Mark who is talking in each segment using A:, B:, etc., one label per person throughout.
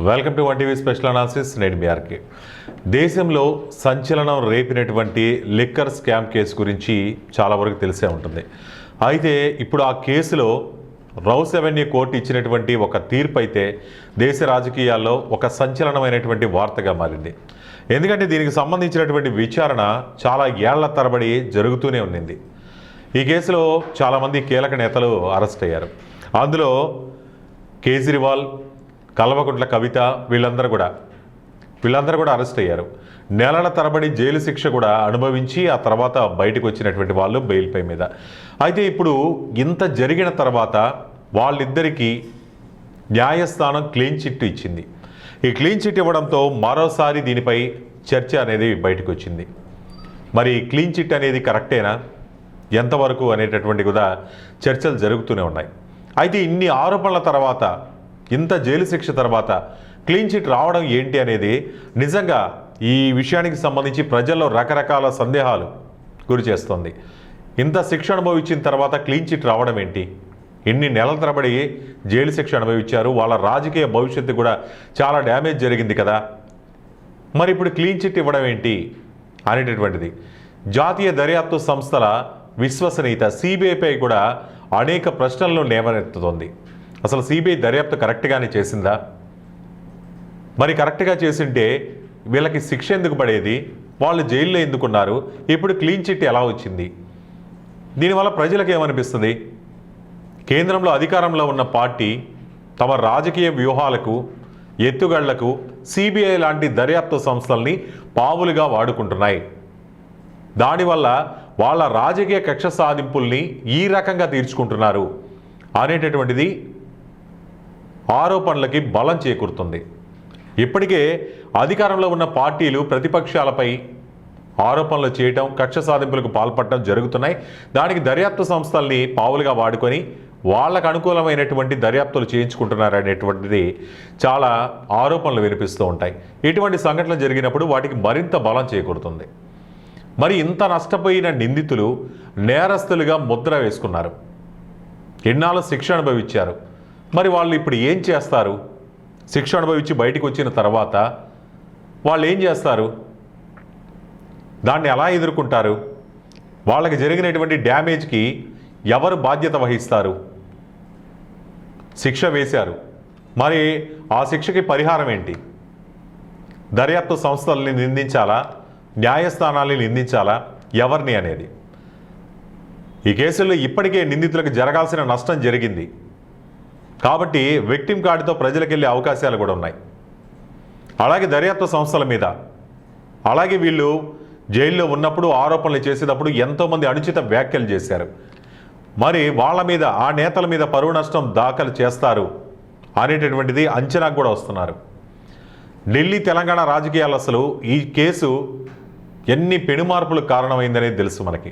A: Welcome to 1 TV special analysis. నేను BRK. దేశంలో సంచలనం రేపినటువంటి లిక్కర్ స్కామ్ కేసు గురించి చాలా వరకు తెలిసే ఉంటుంది. అయితే ఇప్పుడు ఆ కేసులో రౌస్ అవెన్యూ కోర్టు ఇచ్చినటువంటి ఒక తీర్పు అయితే దేశ రాజకీయాల్లో ఒక సంచలనమైనటువంటి వార్తగా మారింది. ఎందుకంటే దీనికి సంబంధించినటువంటి విచారణ చాలా ఏళ్ల తరబడి జరుగుతూనే ఉన్నింది. ఈ కేసులో చాలామంది కీలక నేతలు అరెస్ట్ అయ్యారు. అందులో కేజ్రీవాల్, కల్వకుంట్ల కవిత వీళ్ళందరూ కూడా అరెస్ట్ అయ్యారు. నెలల తరబడి జైలు శిక్ష కూడా అనుభవించి ఆ తర్వాత బయటకు వచ్చినటువంటి వాళ్ళు బెయిల్పై మీద. అయితే ఇప్పుడు ఇంత జరిగిన తర్వాత వాళ్ళిద్దరికీ న్యాయస్థానం క్లీన్ చిట్ ఇచ్చింది. ఈ క్లీన్ చిట్ ఇవ్వడంతో మరోసారి దీనిపై చర్చ అనేది బయటకు వచ్చింది. మరి క్లీన్ చిట్ అనేది కరెక్టేనా, ఎంతవరకు అనేటటువంటి కూడా చర్చలు జరుగుతూనే ఉన్నాయి. అయితే ఇన్ని ఆరోపణల తర్వాత, ఇంత జైలు శిక్ష తర్వాత క్లీన్ చిట్ రావడం ఏంటి అనేది నిజంగా ఈ విషయానికి సంబంధించి ప్రజల్లో రకరకాల సందేహాలు గురి చేస్తుంది. ఇంత శిక్ష అనుభవించిన తర్వాత క్లీన్ చిట్ రావడం ఏంటి? ఇన్ని నెలల తరబడి జైలు శిక్ష అనుభవించారు. వాళ్ళ రాజకీయ భవిష్యత్తు కూడా చాలా డ్యామేజ్ జరిగింది కదా. మరి ఇప్పుడు క్లీన్ చిట్ ఇవ్వడం ఏంటి అనేటటువంటిది జాతీయ దర్యాప్తు సంస్థల విశ్వసనీయత సిబిఐపై కూడా అనేక ప్రశ్నలను లేవనెత్తుతోంది. అసలు సిబిఐ దర్యాప్తు కరెక్ట్గానే చేసిందా? మరి కరెక్ట్గా చేసింటే వీళ్ళకి శిక్ష ఎందుకు పడేది? వాళ్ళు జైల్లో ఎందుకున్నారు? ఇప్పుడు క్లీన్ చిట్ ఎలా వచ్చింది? దీనివల్ల ప్రజలకు ఏమనిపిస్తుంది? కేంద్రంలో అధికారంలో ఉన్న పార్టీ తమ రాజకీయ వ్యూహాలకు, ఎత్తుగళ్లకు సిబిఐ లాంటి దర్యాప్తు సంస్థల్ని పావులుగా వాడుకుంటున్నాయి. దానివల్ల వాళ్ళ రాజకీయ కక్ష సాధింపుల్ని ఈ రకంగా తీర్చుకుంటున్నారు అనేటటువంటిది ఆరోపణలకి బలం చేకూరుతుంది. ఇప్పటికే అధికారంలో ఉన్న పార్టీలు ప్రతిపక్షాలపై ఆరోపణలు చేయటం, కక్ష సాధింపులకు పాల్పడటం జరుగుతున్నాయి. దానికి దర్యాప్తు సంస్థల్ని పావులుగా వాడుకొని వాళ్ళకు అనుకూలమైనటువంటి దర్యాప్తులు చేయించుకుంటున్నారు అనేటువంటిది చాలా ఆరోపణలు వినిపిస్తూ ఉంటాయి. ఇటువంటి సంఘటనలు జరిగినప్పుడు వాటికి మరింత బలం చేకూరుతుంది. మరి ఇంత నష్టపోయిన నిందితులు నేరస్తులుగా ముద్ర వేసుకున్నారు, ఎన్నాళ్ళు శిక్ష అనుభవించారు. మరి వాళ్ళు ఇప్పుడు ఏం చేస్తారు? శిక్ష అనుభవించి బయటకు వచ్చిన తర్వాత వాళ్ళు ఏం చేస్తారు? దాన్ని ఎలా ఎదుర్కొంటారు? వాళ్ళకి జరిగినటువంటి డ్యామేజ్కి ఎవరు బాధ్యత వహిస్తారు? శిక్ష వేశారు, మరి ఆ శిక్షకి పరిహారం ఏంటి? దర్యాప్తు సంస్థల్ని నిందించాలా, న్యాయస్థానాల్ని నిందించాలా, ఎవరిని అనేది? ఈ కేసుల్లో ఇప్పటికే నిందితులకు జరగాల్సిన నష్టం జరిగింది కాబట్టి విక్టిమ్ కార్డుతో ప్రజలకు వెళ్ళే అవకాశాలు కూడా ఉన్నాయి. అలాగే దర్యాప్తు సంస్థల మీద, అలాగే వీళ్ళు జైల్లో ఉన్నప్పుడు ఆరోపణలు చేసేటప్పుడు ఎంతోమంది అనుచిత వ్యాఖ్యలు చేశారు. మరి వాళ్ళ మీద, ఆ నేతల మీద పరువు నష్టం దాఖలు చేస్తారు అనేటటువంటిది అంచనాకు కూడా వస్తున్నారు. ఢిల్లీ, తెలంగాణ రాజకీయాలు అసలు ఈ కేసు ఎన్ని పెనుమార్పులకు కారణమైందనేది తెలుసు మనకి.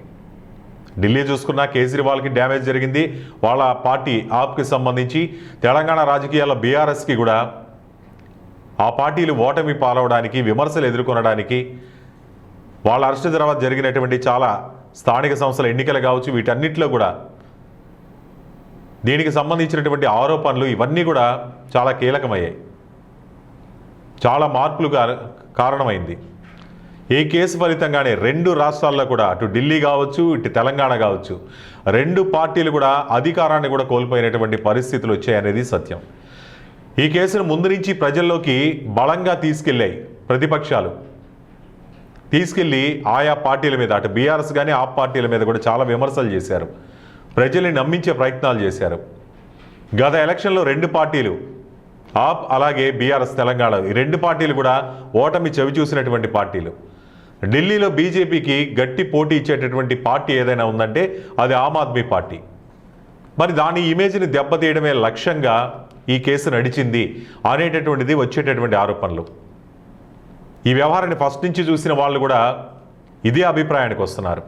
A: ఢిల్లీ చూసుకున్నా కేజ్రీవాల్కి డ్యామేజ్ జరిగింది, వాళ్ళ పార్టీ ఆప్కి సంబంధించి. తెలంగాణ రాజకీయాల బీఆర్ఎస్కి కూడా ఆ పార్టీలు ఓటమి పాలవడానికి, విమర్శలు ఎదుర్కొనడానికి, వాళ్ళ అరెస్ట్ తర్వాత జరిగినటువంటి చాలా స్థానిక సంస్థల ఎన్నికలు కావచ్చు, వీటన్నిటిలో కూడా దీనికి సంబంధించినటువంటి ఆరోపణలు ఇవన్నీ కూడా చాలా కీలకమయ్యాయి, చాలా మార్పులు కారణమైంది. ఈ కేసు ఫలితంగానే రెండు రాష్ట్రాల్లో కూడా, అటు ఢిల్లీ కావచ్చు, ఇటు తెలంగాణ కావచ్చు, రెండు పార్టీలు కూడా అధికారాన్ని కూడా కోల్పోయినటువంటి పరిస్థితులు వచ్చాయనేది సత్యం. ఈ కేసును ముందు నుంచి ప్రజల్లోకి బలంగా తీసుకెళ్ళాయి ప్రతిపక్షాలు. తీసుకెళ్ళి ఆయా పార్టీల మీద, అటు బీఆర్ఎస్ కానీ ఆప్ పార్టీల మీద కూడా చాలా విమర్శలు చేశారు, ప్రజల్ని నమ్మించే ప్రయత్నాలు చేశారు. గత ఎలక్షన్లో రెండు పార్టీలు, ఆప్ అలాగే బీఆర్ఎస్ తెలంగాణ, ఈ రెండు పార్టీలు కూడా ఓటమి చవి చూసినటువంటి పార్టీలు. ఢిల్లీలో బీజేపీకి గట్టి పోటీ ఇచ్చేటటువంటి పార్టీ ఏదైనా ఉందంటే అది ఆమ్ ఆద్మీ పార్టీ. మరి దాని ఇమేజ్ని దెబ్బతీయడమే లక్ష్యంగా ఈ కేసు నడిచింది అనేటటువంటిది వచ్చేటటువంటి ఆరోపణలు. ఈ వ్యవహారాన్ని ఫస్ట్ నుంచి చూసిన వాళ్ళు కూడా ఇదే అభిప్రాయానికి వస్తున్నారు.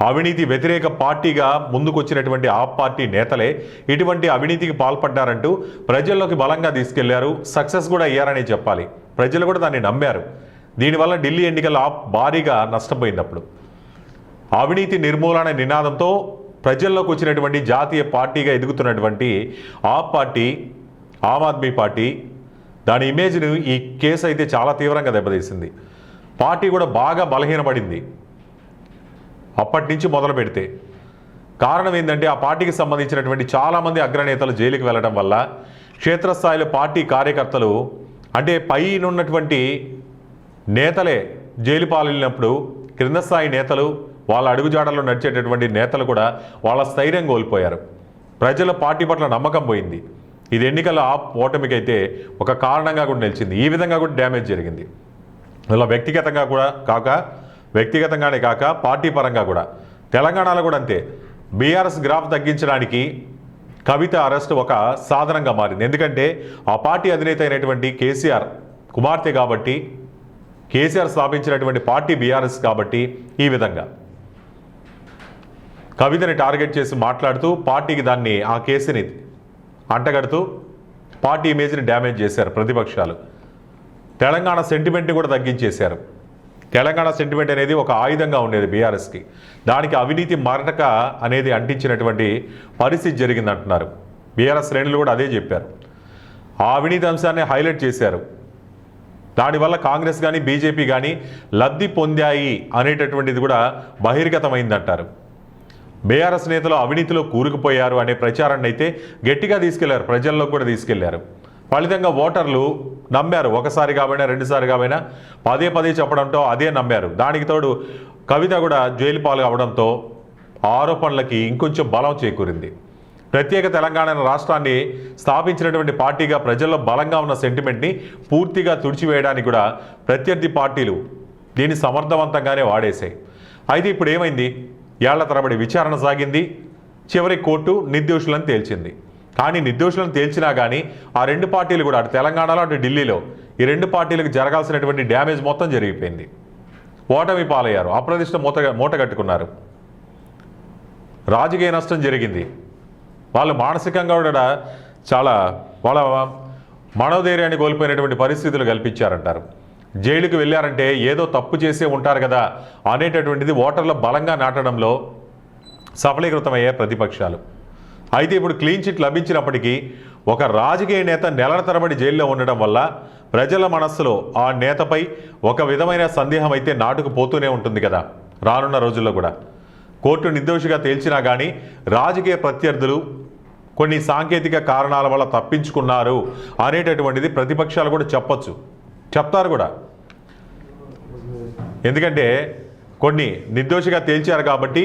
A: అవినీతి వ్యతిరేక పార్టీగా ముందుకొచ్చినటువంటి ఆ పార్టీ నేతలే ఇటువంటి అవినీతికి పాల్పడ్డారంటూ ప్రజల్లోకి బలంగా తీసుకెళ్లారు. సక్సెస్ కూడా అయ్యారనే చెప్పాలి. ప్రజలు కూడా దాన్ని నమ్మారు. దీనివల్ల ఢిల్లీ ఎన్నికల్లో ఆప్ భారీగా నష్టపోయినప్పుడు అవినీతి నిర్మూలన నినాదంతో ప్రజల్లోకి వచ్చినటువంటి జాతీయ పార్టీగా ఎదుగుతున్నటువంటి ఆప్ పార్టీ, ఆమ్ ఆద్మీ పార్టీ దాని ఇమేజ్ను ఈ కేసు అయితే చాలా తీవ్రంగా దెబ్బతీసింది. పార్టీ కూడా బాగా బలహీనపడింది అప్పటి నుంచి మొదలు పెడితే. కారణం ఏంటంటే ఆ పార్టీకి సంబంధించినటువంటి చాలామంది అగ్రనేతలు జైలుకి వెళ్ళడం వల్ల క్షేత్రస్థాయిలో పార్టీ కార్యకర్తలు అంటే పైనున్నటువంటి నేతలే జైలు పాలైనప్పుడు క్రింద స్థాయి నేతలు వాళ్ళ అడుగుజాడల్లో నడిచేటటువంటి నేతలు కూడా వాళ్ళ స్థైర్యం కోల్పోయారు. ప్రజల పార్టీ పట్ల నమ్మకం పోయింది. ఇది ఎన్నికల ఓటమికైతే ఒక కారణంగా కూడా నిలిచింది. ఈ విధంగా కూడా డ్యామేజ్ జరిగింది. ఇలా వ్యక్తిగతంగానే కాక పార్టీ పరంగా కూడా. తెలంగాణలో కూడా అంతే. బీఆర్ఎస్ గ్రాఫ్ తగ్గించడానికి కవిత అరెస్ట్ ఒక సాధనంగా మారింది. ఎందుకంటే ఆ పార్టీ అధినేత అయినటువంటి కేసీఆర్ కుమార్తె కాబట్టి, కేసీఆర్ స్థాపించినటువంటి పార్టీ బీఆర్ఎస్ కాబట్టి ఈ విధంగా కవితని టార్గెట్ చేసి మాట్లాడుతూ పార్టీకి ఆ కేసుని అంటగడుతూ పార్టీ ఇమేజ్ని డ్యామేజ్ చేశారు ప్రతిపక్షాలు. తెలంగాణ సెంటిమెంట్ని కూడా తగ్గించేశారు. తెలంగాణ సెంటిమెంట్ అనేది ఒక ఆయుధంగా ఉండేది బీఆర్ఎస్కి. దానికి అవినీతి మరటక అనేది అంటించినటువంటి పరిస్థితి జరిగిందంటున్నారు. బీఆర్ఎస్ శ్రేణులు కూడా అదే చెప్పారు. ఆ అవినీతి అంశాన్ని హైలైట్ చేశారు. దానివల్ల కాంగ్రెస్ కానీ బీజేపీ కానీ లబ్ధి పొందాయి అనేటటువంటిది కూడా బహిర్గతమైందంటారు. బీఆర్ఎస్ నేతలు అవినీతిలో కూరుకుపోయారు అనే ప్రచారాన్ని అయితే గట్టిగా తీసుకెళ్లారు, ప్రజల్లో కూడా తీసుకెళ్లారు. ఫలితంగా ఓటర్లు నమ్మారు. ఒకసారి కాబైనా రెండుసారి కాబైనా పదే చెప్పడంతో అదే నమ్మారు. దానికి తోడు కవిత కూడా జైలు పాలు అవడంతో ఆరోపణలకి ఇంకొంచెం బలం చేకూరింది. ప్రత్యేక తెలంగాణ రాష్ట్రాన్ని స్థాపించినటువంటి పార్టీగా ప్రజల్లో బలంగా ఉన్న సెంటిమెంట్ని పూర్తిగా తుడిచివేయడానికి కూడా ప్రత్యర్థి పార్టీలు దీన్ని సమర్థవంతంగానే వాడేశాయి. అయితే ఇప్పుడు ఏమైంది? ఏళ్ల తరబడి విచారణ సాగింది. చివరి కోర్టు నిర్దోషులను తేల్చింది. కానీ నిర్దోషులను తేల్చినా కానీ ఆ రెండు పార్టీలు కూడా అటు తెలంగాణలో అటు ఢిల్లీలో ఈ రెండు పార్టీలకు జరగాల్సినటువంటి డ్యామేజ్ మొత్తం జరిగిపోయింది. ఓటమి పాలయ్యారు. అప్రదిష్ట మూట కట్టుకున్నారు. రాజకీయ నష్టం జరిగింది. వాళ్ళు మానసికంగా కూడా చాలా వాళ్ళ మనోధైర్యాన్ని కోల్పోయినటువంటి పరిస్థితులు కల్పించారంటారు. జైలుకు వెళ్ళారంటే ఏదో తప్పు చేసే ఉంటారు కదా అనేటటువంటిది ఓటర్ల బలంగా నాటడంలో సఫలీకృతమయ్యే ప్రతిపక్షాలు. అయితే ఇప్పుడు క్లీన్ చిట్ లభించినప్పటికీ ఒక రాజకీయ నేత నెలల తరబడి జైల్లో ఉండడం వల్ల ప్రజల మనస్సులో ఆ నేతపై ఒక విధమైన సందేహం అయితే నాటుకుపోతూనే ఉంటుంది కదా రానున్న రోజుల్లో కూడా. కోర్టు నిర్దోషిగా తేల్చినా కానీ రాజకీయ ప్రత్యర్థులు కొన్ని సాంకేతిక కారణాల వల్ల తప్పించుకున్నారు అనేటటువంటిది ప్రతిపక్షాలు కూడా చెప్తారు కూడా. ఎందుకంటే కొన్ని నిర్దోషిగా తేల్చారు కాబట్టి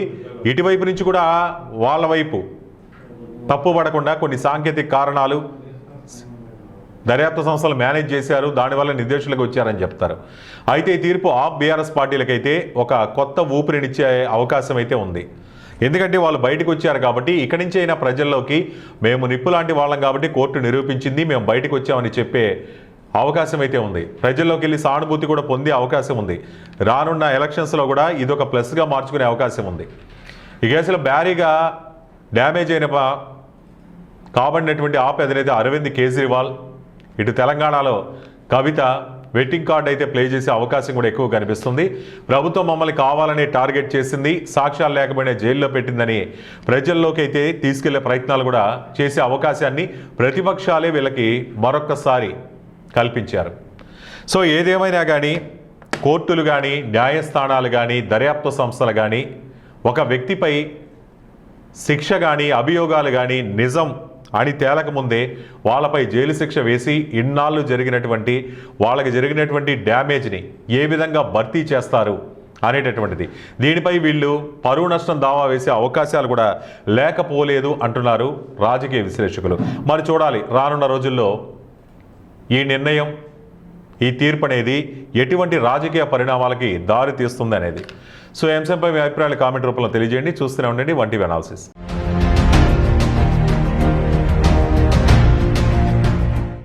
A: ఇటువైపు నుంచి కూడా వాళ్ళ వైపు తప్పు పడకుండా కొన్ని సాంకేతిక కారణాలు దర్యాప్తు సంస్థలు మేనేజ్ చేశారు, దానివల్ల నిర్దేశులకు వచ్చారని చెప్తారు. అయితే ఈ తీర్పు బీఆర్ఎస్ పార్టీలకైతే ఒక కొత్త ఊపిరినిచ్చే అవకాశం అయితే ఉంది. ఎందుకంటే వాళ్ళు బయటకు వచ్చారు కాబట్టి ఇక్కడి నుంచి అయినా ప్రజల్లోకి మేము నిప్పు లాంటి వాళ్ళం కాబట్టి కోర్టు నిరూపించింది, మేము బయటకు వచ్చామని చెప్పే అవకాశం అయితే ఉంది. ప్రజల్లోకి వెళ్ళి సానుభూతి కూడా పొందే అవకాశం ఉంది. రానున్న ఎలక్షన్స్లో కూడా ఇదొక ప్లస్గా మార్చుకునే అవకాశం ఉంది. ఈ కేసులో భారీగా డ్యామేజ్ అయిన కాబడినటువంటి అధినేత అరవింద్ కేజ్రీవాల్, ఇటు తెలంగాణలో కవిత వెట్టింగ్ కార్డ్ అయితే ప్లే చేసే అవకాశం కూడా ఎక్కువ కనిపిస్తుంది. ప్రభుత్వం మమ్మల్ని కావాలని టార్గెట్ చేసింది, సాక్ష్యాలు లేకపోయినా జైల్లో పెట్టిందని ప్రజల్లోకి అయితే తీసుకెళ్లే ప్రయత్నాలు కూడా చేసే అవకాశాన్ని ప్రతిపక్షాలే వీళ్ళకి మరొక్కసారి కల్పించారు. సో ఏదేమైనా కానీ కోర్టులు కానీ న్యాయస్థానాలు కానీ దర్యాప్తు సంస్థలు కానీ ఒక వ్యక్తిపై శిక్ష కానీ అభియోగాలు కానీ నిజం అని తేలకముందే వాళ్ళపై జైలు శిక్ష వేసి ఇన్నాళ్ళు వాళ్ళకి జరిగినటువంటి డ్యామేజ్ని ఏ విధంగా భర్తీ చేస్తారు అనేటటువంటిది, దీనిపై వీళ్ళు పరువు నష్టం దావా వేసే అవకాశాలు కూడా లేకపోలేదు అంటున్నారు రాజకీయ విశ్లేషకులు. మరి చూడాలి రానున్న రోజుల్లో ఈ నిర్ణయం, ఈ తీర్పు అనేది ఎటువంటి రాజకీయ పరిణామాలకి దారి తీస్తుంది అనేది. సో ఈ అంశంపై మీ అభిప్రాయాలు కామెంట్ రూపంలో తెలియజేయండి. చూస్తూనే ఉండండి 1TV అనాలిసిస్.